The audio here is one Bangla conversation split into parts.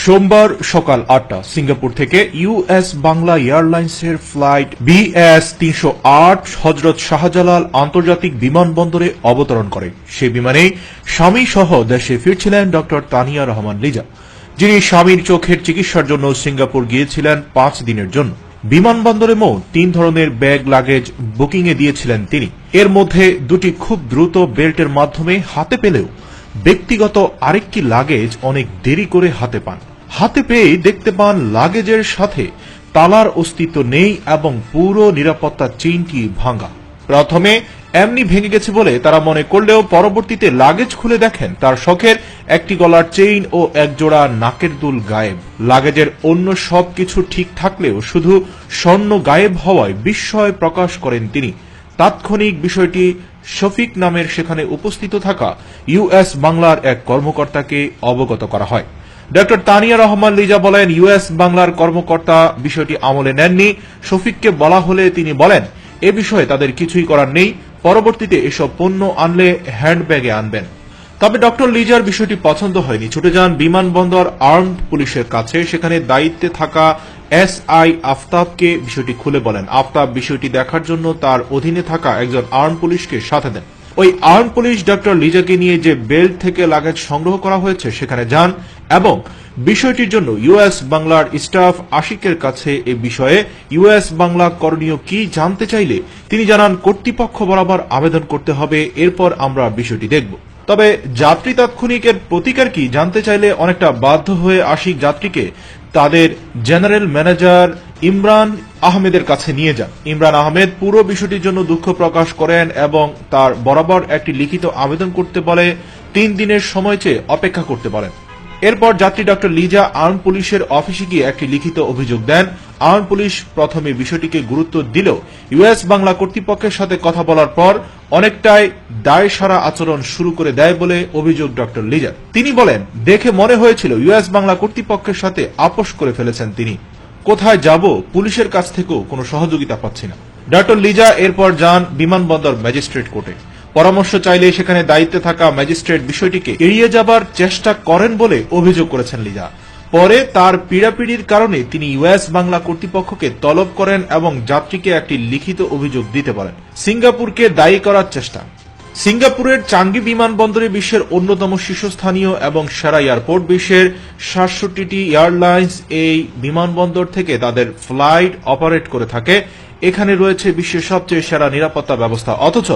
সোমবার সকাল ৮টা সিঙ্গাপুর থেকে ইউএস বাংলা এয়ারলাইন্সের ফ্লাইট BS-308 হযরত শাহজালাল আন্তর্জাতিক বিমানবন্দরে অবতরণ করে। সে বিমানে স্বামী সহ দেশে ফিরছিলেন ড তানিয়া রহমান লিজা, যিনি স্বামীর চোখের চিকিৎসার জন্য সিঙ্গাপুর গিয়েছিলেন ৫ দিনের জন্য। বিমানবন্দরে মোট ৩ ধরনের ব্যাগ লাগেজ বুকিংয়ে দিয়েছিলেন তিনি। এর মধ্যে দুটি খুব দ্রুত বেল্টের মাধ্যমে হাতে পেলেও ব্যক্তিগত আরেকটি লাগেজ অনেক দেরি করে হাতে পান। হাতে পেয়ে দেখতে পান লাগেজের সাথে তালার অস্তিত্ব নেই এবং পুরো নিরাপত্তা চেইনটি ভাঙা। প্রথমে এমনি ভেঙে গেছে বলে তারা মনে করলেও পরবর্তীতে লাগেজ খুলে দেখেন তার শখের একটি গলার চেইন ও একজোড়া নাকের দুল গায়েব। লাগেজের অন্য সবকিছু ঠিক থাকলেও শুধু স্বর্ণ গায়েব হওয়ায় বিস্ময় প্রকাশ করেন তিনি। তাৎক্ষণিক বিষয়টি শফিক নামের সেখানে উপস্থিত থাকা ইউএস বাংলার এক কর্মকর্তাকে অবগত করা হয়। ড তানিয়া রহমান লিজা বলেন, ইউএস বাংলার কর্মকর্তা বিষয়টি আমলে নেননি। শফিককে বলা হলে তিনি বলেন, এ বিষয়ে তাদের কিছুই করার নেই, পরবর্তীতে এসব পণ্য আনলে হ্যান্ডব্যাগে আনবেন। তবে ড লিজার বিষয়টি পছন্দ হয়নি। ছুটে যান বিমানবন্দর আর্মড পুলিশের কাছে। সেখানে দায়িত্বে থাকা SI আফতাবকে বিষয়টি খুলে বলেন। আফতাব বিষয়টি দেখার জন্য তার অধীনে থাকা একজন আর্মড পুলিশকে সাথে দেন। ওই আর্মড পুলিশ ড লিজাকে নিয়ে যে বেল্ট থেকে লাগেজ সংগ্রহ করা হয়েছে সেখানে যান এবং বিষয়টির জন্য ইউএস বাংলার স্টাফ আশিকের কাছে এ বিষয়ে ইউএস বাংলা করণীয় কি জানতে চাইলে তিনি জানান, কর্তৃপক্ষ বরাবর আবেদন করতে হবে, এরপর আমরা বিষয়টি দেখব। তবে যাত্রী তাৎক্ষণিকের প্রতিকার কি জানতে চাইলে অনেকটা বাধ্য হয়ে আশিক যাত্রীকে তাদের জেনারেল ম্যানেজার ইমরান আহমেদের কাছে নিয়ে যান। ইমরান আহমেদ পুরো বিষয়টির জন্য দুঃখ প্রকাশ করেন এবং তার বরাবর একটি লিখিত আবেদন করতে বলে ৩ দিনের সময় চেয়ে অপেক্ষা করতে বলেন। এরপর যাত্রী ড লিজা আর্ম পুলিশের অফিসে গিয়ে একটি লিখিত অভিযোগ দেন। আর্ম পুলিশ প্রথমে বিষয়টিকে গুরুত্ব দিলেও ইউএস বাংলা কর্তৃপক্ষের সাথে কথা বলার পর অনেকটাই দায়সারা আচরণ শুরু করে দেয় বলে অভিযোগ ড লিজার। তিনি বলেন, দেখে মনে হয়েছিল ইউএস বাংলা কর্তৃপক্ষের সাথে আপোষ করে ফেলেছেন তিনি। কোথায় যাব, পুলিশের কাছ থেকেও কোনো সহযোগিতা পাচ্ছি না। ড লিজা এরপর যান বিমানবন্দর ম্যাজিস্ট্রেট কোর্টে। পরামর্শ চাইলে সেখানে দায়িত্বে থাকা ম্যাজিস্ট্রেট বিষয়টিকে এড়িয়ে যাবার চেষ্টা করেন বলে অভিযোগ করেছেন লিজা। পরে তার পীড়াপিড়ির কারণে তিনি ইউএস বাংলা কর্তৃপক্ষকে তলব করেন এবং যাত্রীকে একটি লিখিত অভিযোগ দিতে বলেন। সিঙ্গাপুরকে দায়ী করার চেষ্টা। সিঙ্গাপুরের চাঙ্গি বিমানবন্দরে বিশ্বের অন্যতম শীর্ষস্থানীয় এবং সেরা এয়ারপোর্ট। বিশ্বের ৬৭টি এয়ারলাইন্স এই বিমানবন্দর থেকে তাদের ফ্লাইট অপারেট করে থাকে। এখানে রয়েছে বিশ্বের সবচেয়ে সেরা নিরাপত্তা ব্যবস্থা। অথচ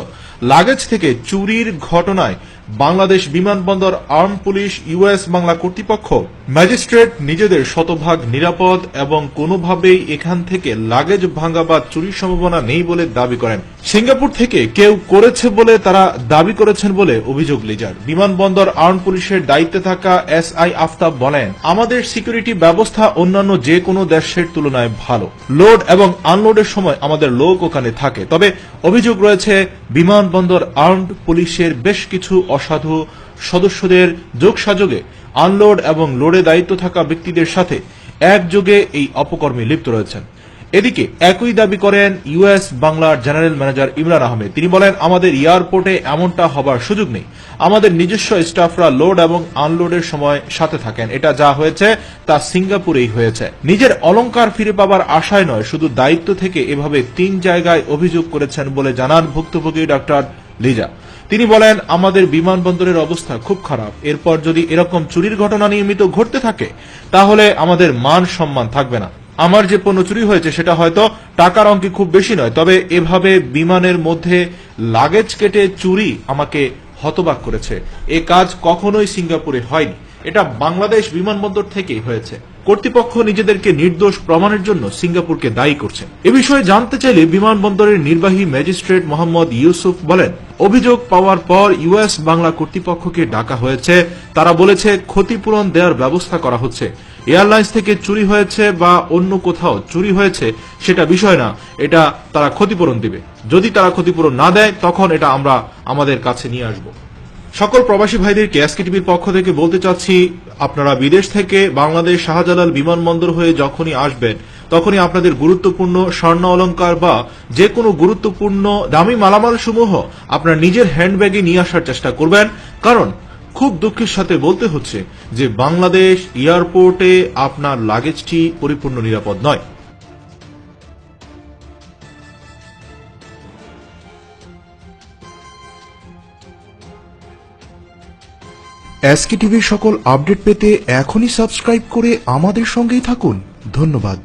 লাগেজ থেকে চুরির ঘটনায় বাংলাদেশ বিমানবন্দর আর্মড পুলিশ, ইউএস বাংলা কর্তৃপক্ষ, ম্যাজিস্ট্রেট নিজেদের শতভাগ নিরাপদ এবং কোনোভাবেই এখান থেকে লাগেজ ভাঙা বা চুরির সম্ভাবনা নেই বলে দাবি করেন। সিঙ্গাপুর থেকে কেউ করেছে বলে তারা দাবি করেছেন বলে অভিযোগ লিজার। বিমানবন্দর আর্মড পুলিশের দায়িত্বে থাকা SI আফতাব বলেন, আমাদের সিকিউরিটি ব্যবস্থা অন্যান্য যে কোনো দেশের তুলনায় ভালো। লোড এবং আনলোডের সময় আমাদের লোক ওখানে থাকে। তবে অভিযোগ রয়েছে বিমানবন্দর আর্মড পুলিশের বেশ কিছু অসাধু সদস্যদের যোগসাযোগে আনলোড এবং লোডে দায়িত্ব থাকা ব্যক্তিদের সাথে একযোগে এই অপকর্মে লিপ্ত রয়েছেন। এদিকে একই দাবি করেন ইউএস বাংলার জেনারেল ম্যানেজার ইমরান আহমেদ। তিনি বলেন, আমাদের এয়ারপোর্টে এমনটা হবার সুযোগ নেই। আমাদের নিজস্ব স্টাফরা লোড এবং আনলোডের সময় সাথে থাকেন। এটা যা হয়েছে তা সিঙ্গাপুরেই হয়েছে। নিজের অলংকার ফিরে পাবার আশায় নয়, শুধু দায়িত্ব থেকে এভাবে ৩ জায়গায় অভিযোগ করেছেন বলে জানান ভুক্তভোগী ড লিজা। তিনি বলেন, আমাদের বিমানবন্দরের অবস্থা খুব খারাপ। এরপর যদি এরকম চুরির ঘটনা নিয়মিত ঘটতে থাকে তাহলে আমাদের মান সম্মান থাকবে না। আমার যে পণ্য চুরি হয়েছে সেটা হয়তো টাকার অঙ্কে খুব বেশি নয়, তবে এভাবে বিমানের মধ্যে লাগেজ কেটে চুরি আমাকে হতবাক করেছে। এ কাজ কখনোই সিঙ্গাপুরে হয়নি, এটা বাংলাদেশ বিমানবন্দর থেকেই হয়েছে। কর্তৃপক্ষ নিজেদেরকে নির্দোষ প্রমাণের জন্য সিঙ্গাপুরকে দায়ী করছে। এ বিষয়ে জানতে চাইলে বিমানবন্দরের নির্বাহী ম্যাজিস্ট্রেট মোহাম্মদ ইউসুফ বলেন, অভিযোগ পাওয়ার পর ইউএস বাংলা কর্তৃপক্ষকে ডাকা হয়েছে। তারা বলেছে ক্ষতিপূরণ দেওয়ার ব্যবস্থা করা হচ্ছে। এয়ারলাইন্স থেকে চুরি হয়েছে বা অন্য কোথাও চুরি হয়েছে সেটা বিষয় না, এটা তারা ক্ষতিপূরণ দিবে। যদি তারা ক্ষতিপূরণ না দেয় তখন এটা আমরা আমাদের কাছে নিয়ে আসব। সকল প্রবাসী ভাইদেরকে আজকে টিভির পক্ষ থেকে বলতে চাচ্ছি, আপনারা বিদেশ থেকে বাংলাদেশ শাহজালাল বিমানবন্দর হয়ে যখনই আসবেন তখনই আপনাদের গুরুত্বপূর্ণ স্বর্ণ অলংকার বা যে কোনো গুরুত্বপূর্ণ দামি মালামাল সমূহ আপনার নিজের হ্যান্ডব্যাগে নিয়ে আসার চেষ্টা করবেন। কারণ খুব দুঃখের সাথে বলতে হচ্ছে যে বাংলাদেশ এয়ারপোর্টে আপনার লাগেজটি পরিপূর্ণ নিরাপদ নয়। এসকে টিভির সকল আপডেট পেতে এখনই সাবস্ক্রাইব করে আমাদের সঙ্গেই থাকুন। ধন্যবাদ।